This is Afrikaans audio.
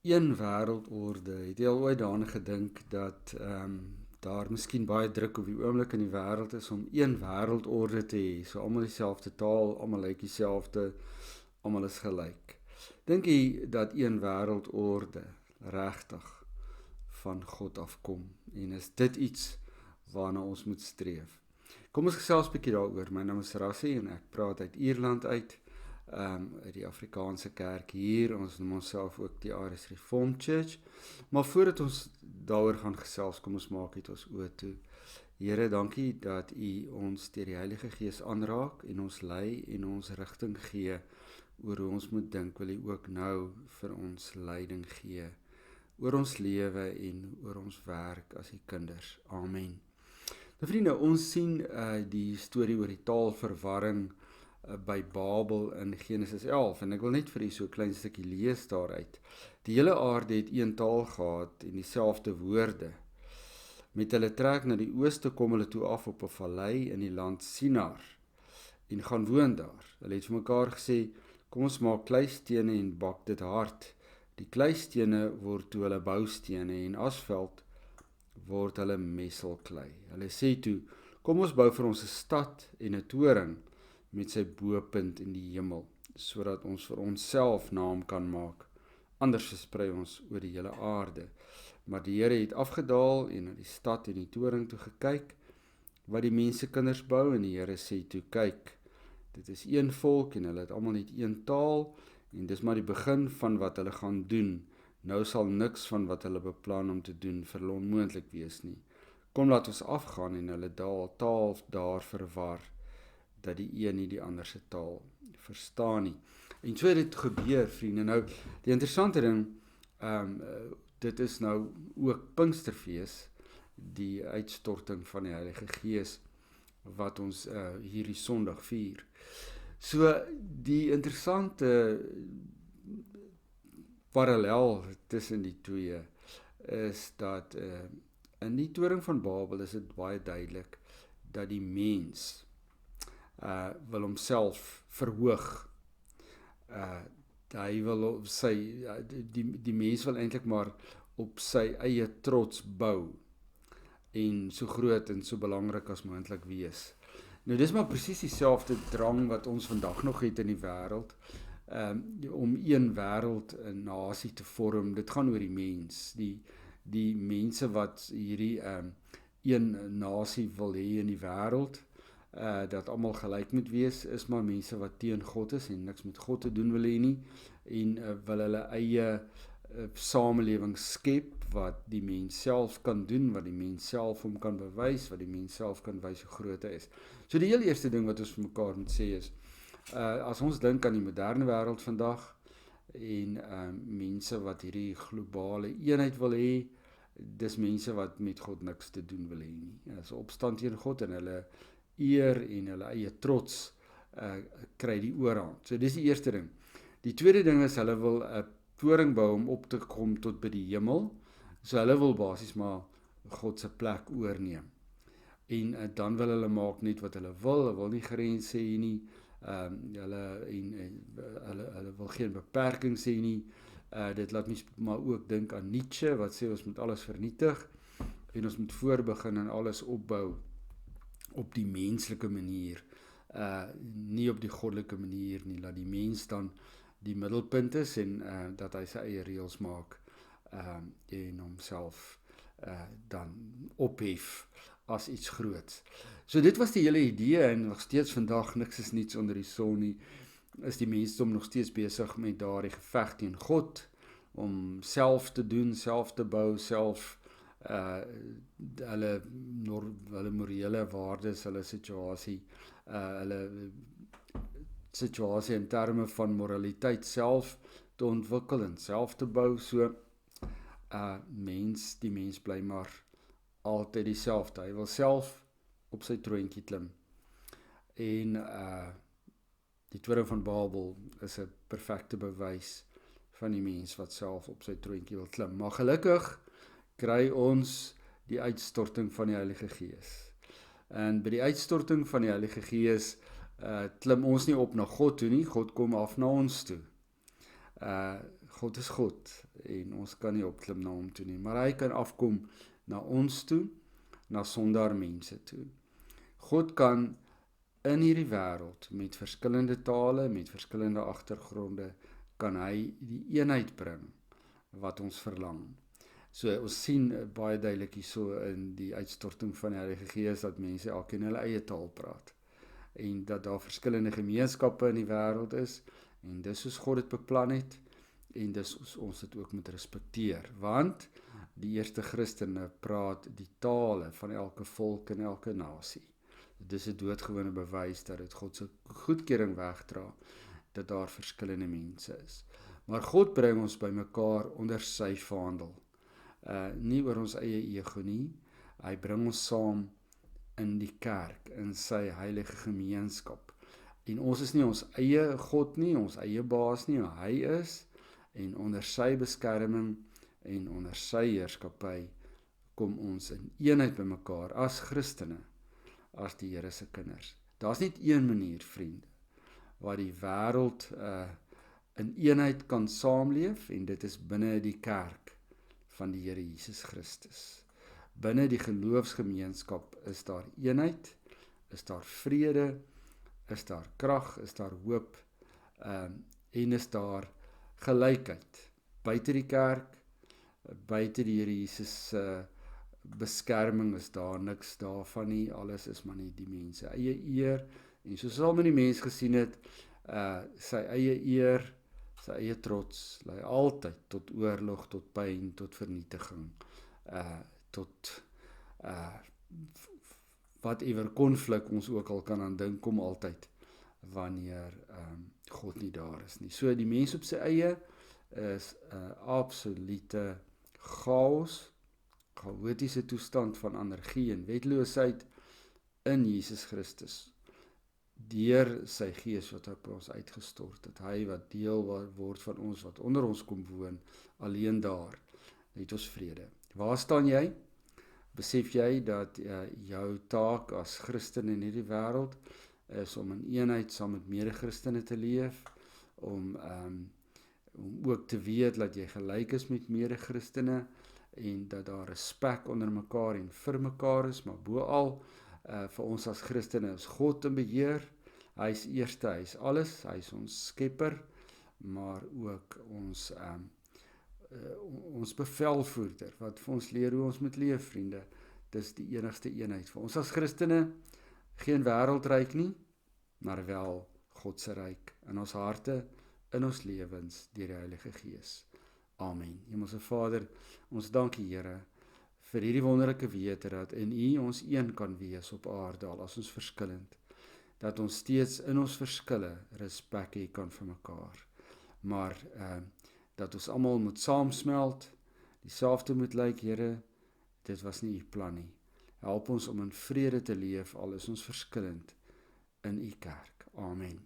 een wêreldorde. Het jy al ooit daaraan gedink dat daar miskien baie druk op die oomblik in die wêreld is om een wêreldorde te hê, so almal dieselfde taal, almal lyk dieselfde, almal is gelyk. Dink jy dat een wêreldorde regtig van God afkom en is dit iets waarna ons moet streef? Kom ons gesels 'n bietjie daaroor. My naam is Rassie en ek praat uit Ierland uit die Afrikaanse kerk hier. Ons noem onsself ook die Irish Reformed Church. Maar voordat ons daaroor gaan gesels, kom ons maak dit ons oë toe. Here, dankie dat U ons deur die Heilige Gees aanraak en ons lei en ons rigting gee oor hoe ons moet dink. Wil U ook nou vir ons leiding gee oor ons lewe en oor ons werk as U kinders. Amen. Nou vriende, ons sien die storie oor die taalverwarring by Babel in Genesis 11 en ek wil net vir u so 'n klein stukkie lees daaruit. Die hele aarde het een taal gehad en dieselfde woorde. Met hulle trek na die ooste kom hulle toe af op 'n vallei in die land Sinar en gaan woon daar. Hulle het vir mekaar gesê, kom ons maak kleistene en bak dit hard. Die kleistene word toe hulle boustene en asfalt word hulle messelklei. Hulle sê toe, kom ons bou vir ons 'n stad en 'n toring met sy bopunt in die hemel, sodat ons vir onsself naam kan maak. Anders versprei ons oor die hele aarde. Maar die Here het afgedaal en na die stad en die toring toe gekyk, wat die mensekinders bou, en die Here sê toe, kyk, dit is een volk en hulle het almal net een taal, en dis maar die begin van wat hulle gaan doen. Nou sal niks van wat hulle beplan om te doen vir hulle onmoontlik wees nie. Kom, laat ons afgaan en hulle taal daar verwar, dat die een nie die ander se taal verstaan nie. En so het dit gebeur, vriende. Nou, die interessante ding, dit is nou ook Pinksterfees, die uitstorting van die Heilige Gees, wat ons hierdie Sondag vier. So, die interessante parallel tussen die twee is dat in die toring van Babel is dit baie duidelik dat die mens wil homself verhoog. Hy wil op sy die mens wil eintlik maar op sy eie trots bou en so groot en so belangrik as moontlik wees. Nou dis maar presies dieselfde drang wat ons vandag nog het in die wêreld, om een wêreld 'n nasie te vorm. Dit gaan oor die mens, die mense wat hierdie een nasie wil hê in die wêreld, dat almal gelyk moet wees, is maar mense wat teen God is en niks met God te doen wil hê nie, en wil hulle eie samelewing skep wat die mens self kan doen, wat die mens self hom kan bewys, wat die mens self kan wys hoe groot hy is. So die heel eerste ding wat ons vir mekaar moet sê is, as ons dink aan die moderne wêreld vandag en mense wat hierdie globale eenheid wil hê, dis mense wat met God niks te doen wil hê nie. Dis opstand teen God en hulle eer en hulle eie trots kry die oorhand. So dis die eerste ding. Die tweede ding is hulle wil 'n toring bou om op te kom tot by die hemel. So hulle wil basies maar God se plek oorneem. En dan wil hulle maak net wat hulle wil nie grense hê nie. Hulle wil geen beperkings hê nie. Dit laat mens maar ook dink aan Nietzsche wat sê ons moet alles vernietig en ons moet voorbegin en alles opbou op die menslike manier, nie op die goddelike manier nie. Laat die mens dan die middelpunt is en dat hy sy eie reëls maak en homself dan ophef as iets groots. So dit was die hele idee en nog steeds vandag niks is niets onder die son nie. Is die mensdom nog steeds besig met daardie geveg teen God om self te doen, self te bou, self hulle morele waardes, hulle situasie in terme van moraliteit self te ontwikkel en self te bou. So die mens bly maar altyd dieselfde. Hy wil self op sy troontjie klim. En die toring van Babel is 'n perfekte bewys van die mens wat self op sy troontjie wil klim. Maar gelukkig kry ons die uitstorting van die Heilige Gees. En by die uitstorting van die Heilige Gees klim ons nie op na God toe nie, God kom af na ons toe. God is God en ons kan nie opklim na hom toe nie, maar hy kan afkom na ons toe, na sondaar mense toe. God kan in hierdie wêreld met verskillende tale, met verskillende agtergronde, kan hy die eenheid bring wat ons verlang. So ons sien baie duidelik hierso in die uitstorting van die Heilige Gees dat mense elkeen hulle eie taal praat en dat daar verskillende gemeenskappe in die wêreld is en dis soos God dit beplan het en dis ons dit ook moet respekteer, want die eerste Christene praat die tale van elke volk en elke nasie. Dit is 'n doodgewone bewys dat dit God se goedkeuring wegdra dat daar verskillende mense is. Maar God bring ons bymekaar onder sy vaandel. Nie oor ons eie ego nie. Hy bring ons saam in die kerk, in sy heilige gemeenskap. En ons is nie ons eie God nie, ons eie baas nie, maar hy is, en onder sy beskerming en onder sy heerskappy kom ons in eenheid bymekaar as Christene, as die Here se kinders. Daar's net een manier, vriende, waar die wêreld in eenheid kan saamleef, en dit is binne die kerk van die Here Jesus Christus. Binne die geloofsgemeenskap is daar eenheid, is daar vrede, is daar krag, is daar hoop, en is daar gelykheid. Buite die kerk, buite die Here Jesus beskerming is daar niks daarvan nie, alles is maar nie die mense eie eer, en soos al met die mens gesien het, sy eie eer, sy eie trots, lei altyd tot oorlog, tot pyn, tot vernietiging, tot whatever konflik ons ook al kan aan dink, kom altyd, wanneer God nie daar is nie. So die mens op sy eie is absolute chaos, chaotiese toestand van anargie en wetloosheid in Jesus Christus, deur sy Gees wat op ons uitgestort het, hy wat deel word van ons, wat onder ons kom woon, alleen daar, het ons vrede. Waar staan jy? Besef jy dat jou taak as Christen in hierdie wêreld is om in eenheid saam met mede-Christene te leef, om ook te weet dat jy gelyk is met mede-Christene, en dat daar respek onder mekaar en vir mekaar is, maar boal vir ons as Christene is God in beheer. Hy is eerste, hy is alles, hy is ons skepper, maar ook ons bevelvoerder, wat vir ons leer hoe ons moet leef, vriende. Dis die enigste eenheid vir ons as Christene, geen wêreldryk nie, maar wel God se ryk in ons harte, in ons lewens, deur die Heilige Gees. Amen. Hemelse Vader, ons dank U, Here, vir hierdie wonderlike wete dat in U ons een kan wees op aarde, al as ons verskillend, dat ons steeds in ons verskille respek hê kan vir mekaar, maar dat ons almal moet saamsmelt, dieselfde moet lyk, Here, dit was nie U plan nie. Help ons om in vrede te leef, al is ons verskillend in U kerk. Amen.